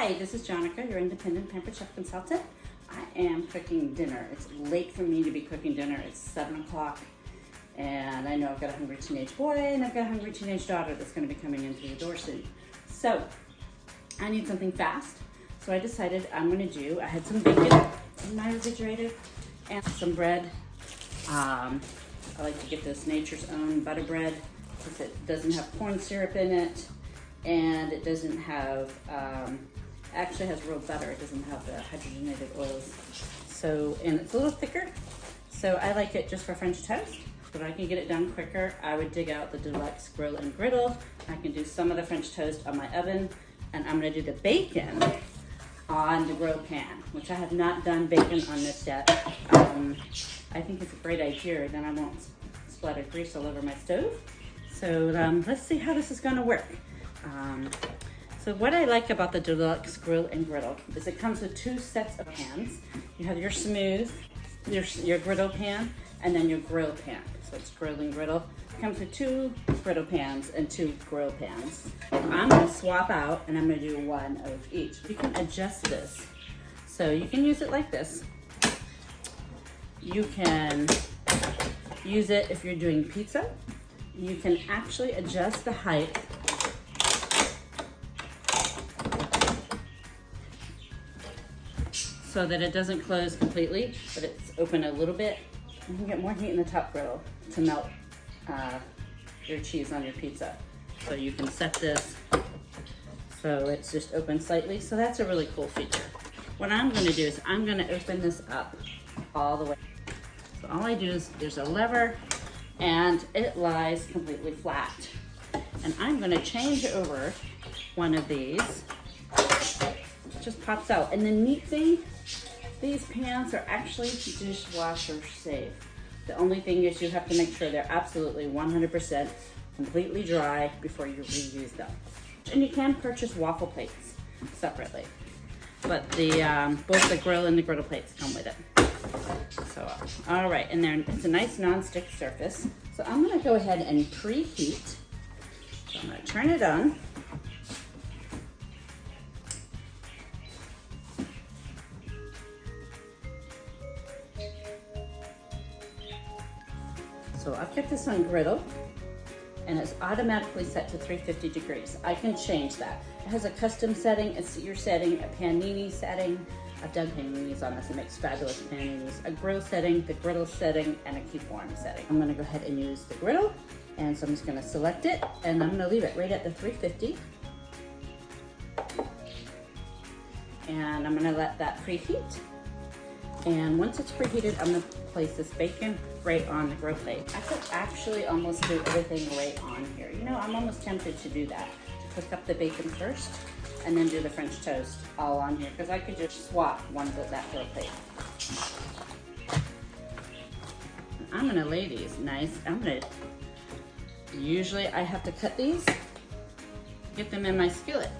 Hi, this is Jonica, your independent pampered chef consultant. I am cooking dinner. It's late for me to be cooking dinner. It's 7 o'clock, and I know I've got a hungry teenage boy and I've got a hungry teenage daughter that's going to be coming in through the door soon. So I need something fast. So I decided I had some bacon in my refrigerator and some bread. I like to get this Nature's Own butter bread because it doesn't have corn syrup in it, and it doesn't have, actually has real butter. It doesn't have the hydrogenated oils. So, and it's a little thicker. So I like it just for French toast. But I can get it done quicker, I would dig out the Deluxe Griddle and Griddle. I can do some of the French toast on my oven, and I'm gonna do the bacon on the grill pan, which I have not done bacon on this yet. I think it's a great idea, then I won't splatter grease all over my stove. So let's see how this is gonna work. So what I like about the Deluxe Grill and Griddle is it comes with 2 sets of pans. You have your smooth, your griddle pan, and then your grill pan. So it's grill and griddle. It comes with 2 griddle pans and 2 grill pans. I'm gonna swap out and I'm gonna do 1 of each. You can adjust this. So you can use it like this. You can use it if you're doing pizza. You can actually adjust the height so that it doesn't close completely, but it's open a little bit. You can get more heat in the top griddle to melt your cheese on your pizza. So you can set this so it's just open slightly. So that's a really cool feature. What I'm gonna do is I'm gonna open this up all the way. So all I do is there's a lever and it lies completely flat. And I'm gonna change over one of these. It just pops out. And the neat thing, these pans are actually dishwasher safe. The only thing is you have to make sure they're absolutely 100% completely dry before you reuse them. And you can purchase waffle plates separately, but both the grill and the griddle plates come with it. So, all right, and then it's a nice non-stick surface. So I'm gonna go ahead and preheat. So I'm gonna turn it on. So I've got this on griddle, and it's automatically set to 350 degrees. I can change that. It has a custom setting, a sear setting, a panini setting. I've done paninis on this, it makes fabulous paninis. A grill setting, the griddle setting, and a keep warm setting. I'm gonna go ahead and use the griddle, and so I'm just gonna select it, and I'm gonna leave it right at the 350. And I'm gonna let that preheat. And once it's preheated, I'm gonna place this bacon right on the grill plate. I could actually almost do everything right on here. You know, I'm almost tempted to do that, to cook up the bacon first and then do the French toast all on here, because I could just swap one of that grill plate. I'm gonna lay these nice. Usually I have to cut these, get them in my skillet.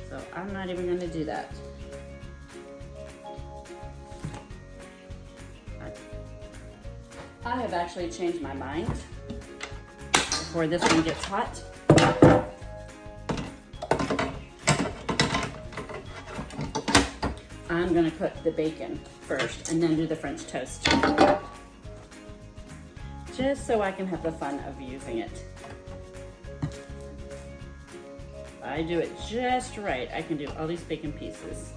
So I'm not even gonna do that. I have actually changed my mind before this one gets hot. I'm gonna cook the bacon first and then do the French toast. Just so I can have the fun of using it. If I do it just right, I can do all these bacon pieces.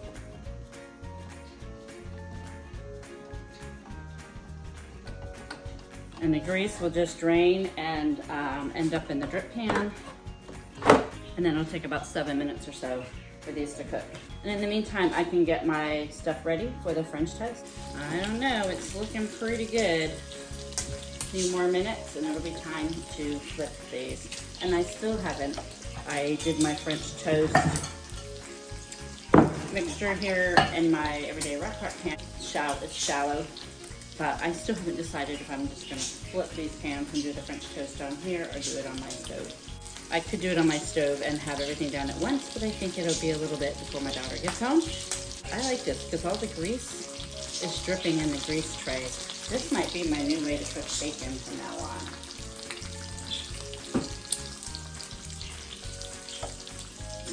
And the grease will just drain and end up in the drip pan. And then it'll take about 7 minutes or so for these to cook. And in the meantime, I can get my stuff ready for the French toast. I don't know, it's looking pretty good. A few more minutes and it'll be time to flip these. And I still haven't. I did my French toast mixture here in my everyday rock art pan. It's shallow. But I still haven't decided if I'm just gonna flip these pans and do the French toast on here or do it on my stove. I could do it on my stove and have everything done at once, but I think it'll be a little bit before my daughter gets home. I like this because all the grease is dripping in the grease tray. This might be my new way to cook bacon from now on.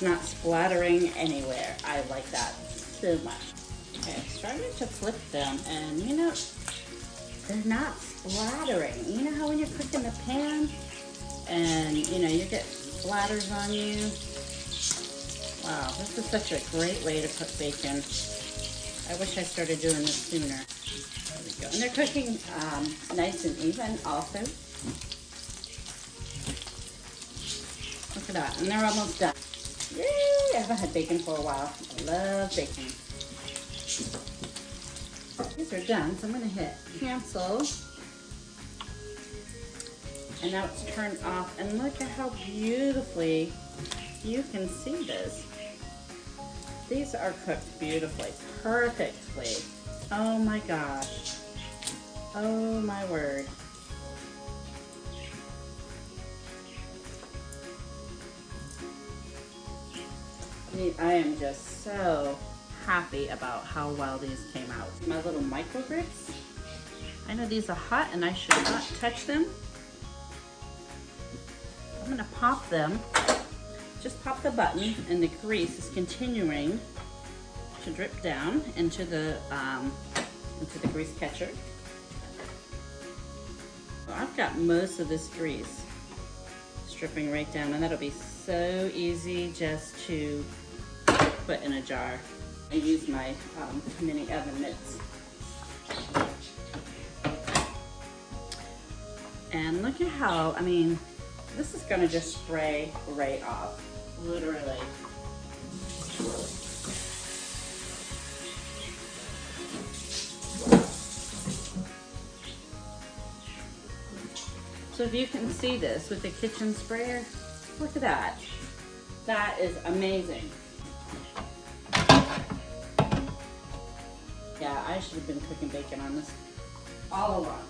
it's not splattering anywhere. I like that so much. Okay, I'm starting to flip them, and you know, they're not splattering. You know how when you cook in the pan and you know you get splatters on you? Wow, this is such a great way to cook bacon. I wish I started doing this sooner. There we go. And they're cooking nice and even also. Look at that, and they're almost done. Yay! I haven't had bacon for a while. I love bacon. These are done, so I'm going to hit cancel. And now it's turned off, and look at how beautifully you can see this. These are cooked beautifully, perfectly. Oh my gosh. Oh my word. I am just so happy about how well these came out. My little micro grits. I know these are hot and I should not touch them. I'm gonna pop them. Just pop the button and the grease is continuing to drip down into the grease catcher. So I've got most of this grease dripping right down, and that'll be so easy just to put in a jar. I use my mini oven mitts. And look at how, I mean, this is gonna just spray right off, literally. So if you can see this with the kitchen sprayer, look at that. That is amazing. Yeah, I should have been cooking bacon on this all along.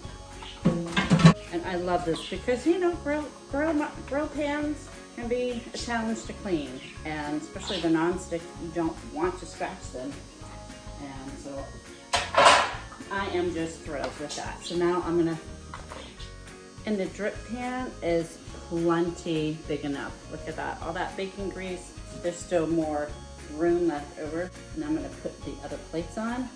And I love this because, you know, grill pans can be a challenge to clean, and especially the non-stick, you don't want to scratch them. And so I am just thrilled with that. So now I'm gonna, and the drip pan is plenty big enough. Look at that, all that bacon grease. There's still more room left over. And I'm gonna put the other plates on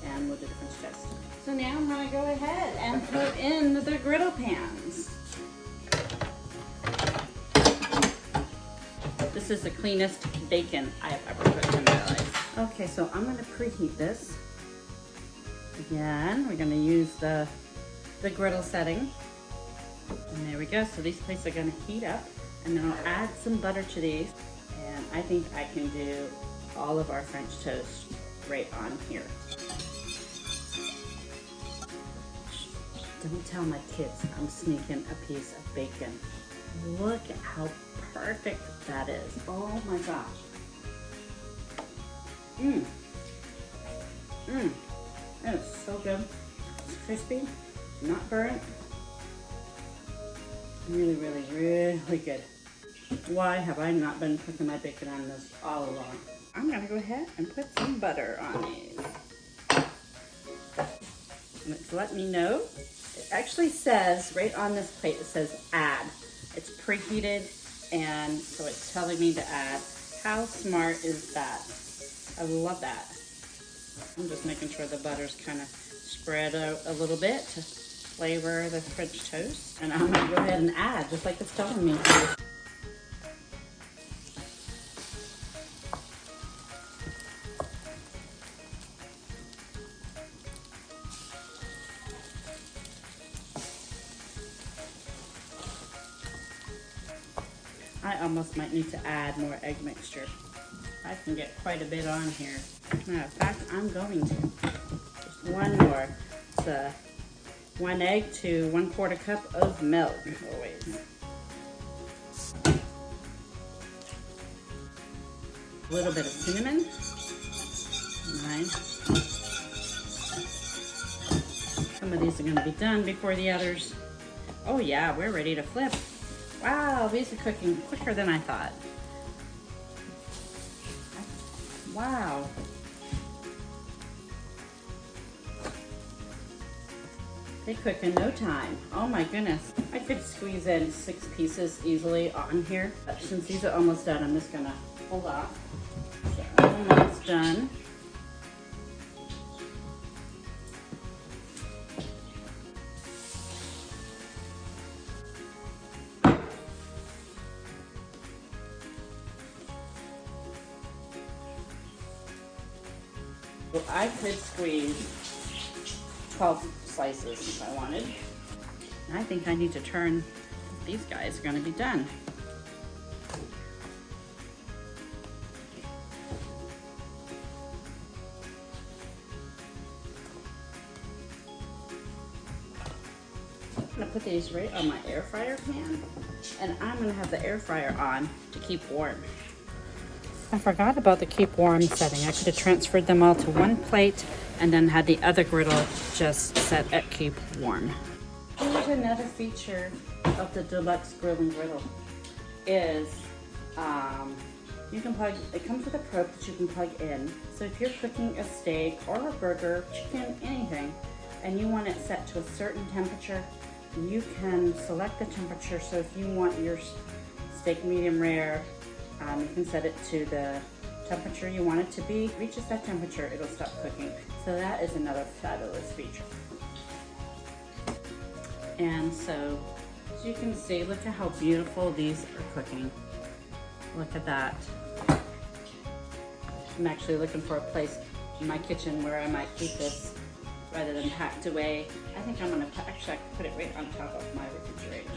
and we'll do the French toast. So now I'm gonna go ahead and put in the griddle pans. This is the cleanest bacon I've ever cooked in my life. Okay, so I'm gonna preheat this. Again, we're gonna use the griddle setting. And there we go, so these plates are gonna heat up, and then I'll add some butter to these. And I think I can do all of our French toast right on here. Don't tell my kids I'm sneaking a piece of bacon. Look at how perfect that is. Oh my gosh. That is so good. It's crispy, not burnt. Really, really, really good. Why have I not been cooking my bacon on this all along? I'm gonna go ahead and put some butter on these. Let's let me know. It actually says, right on this plate, it says add. It's preheated, and so it's telling me to add. How smart is that? I love that. I'm just making sure the butter's kind of spread out a little bit to flavor the French toast. And I'm gonna go ahead and add, just like it's telling me to. I almost might need to add more egg mixture. I can get quite a bit on here. Matter of fact, I'm going to. Just one more. It's 1 egg to 1/4 cup of milk, always. A little bit of cinnamon. Nice. Some of these are gonna be done before the others. Oh yeah, we're ready to flip. Wow, these are cooking quicker than I thought. Wow. They cook in no time. Oh my goodness. I could squeeze in 6 pieces easily on here. But since these are almost done, I'm just gonna hold on. So when that's done, well, I could squeeze 12 slices if I wanted. I think I need to turn, these guys are gonna be done. I'm gonna put these right on my air fryer pan, and I'm gonna have the air fryer on to keep warm. I forgot about the keep warm setting. I could have transferred them all to one plate and then had the other griddle just set at keep warm. Here's another feature of the Deluxe Grill and Griddle is you can plug, it comes with a probe that you can plug in. So if you're cooking a steak or a burger, chicken, anything, and you want it set to a certain temperature, you can select the temperature. So if you want your steak medium rare, you can set it to the temperature you want it to be. Reaches that temperature, it'll stop cooking. So that is another fabulous feature. And so, as you can see, look at how beautiful these are cooking. Look at that. I'm actually looking for a place in my kitchen where I might keep this rather than packed away. I think I'm gonna, actually I can put it right on top of my refrigerator.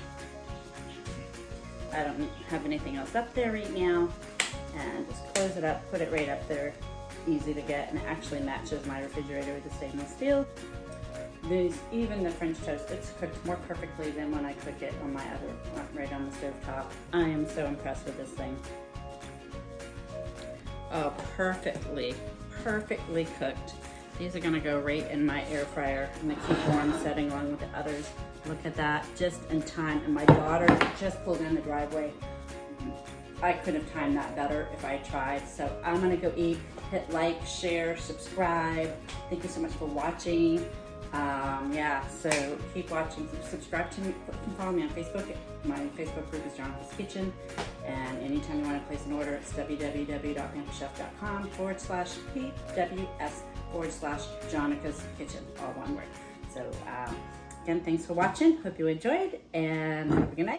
I don't have anything else up there right now. And just close it up, put it right up there. Easy to get, and it actually matches my refrigerator with the stainless steel. These, even the French toast, it's cooked more perfectly than when I cook it on my other, right on the stove top. I am so impressed with this thing. Oh, perfectly cooked. These are gonna go right in my air fryer in the keep warm setting along with the others. Look at that, just in time. And my daughter just pulled in the driveway. I couldn't have timed that better if I tried. So I'm gonna go eat. Hit like, share, subscribe. Thank you so much for watching. Yeah, so keep watching. Subscribe to me. You can follow me on Facebook. My Facebook group is Jonica's Kitchen. And anytime you want to place an order, it's www.pamperchef.com/PWS/Jonica's Kitchen, all one word. So again, thanks for watching. Hope you enjoyed, and have a good night.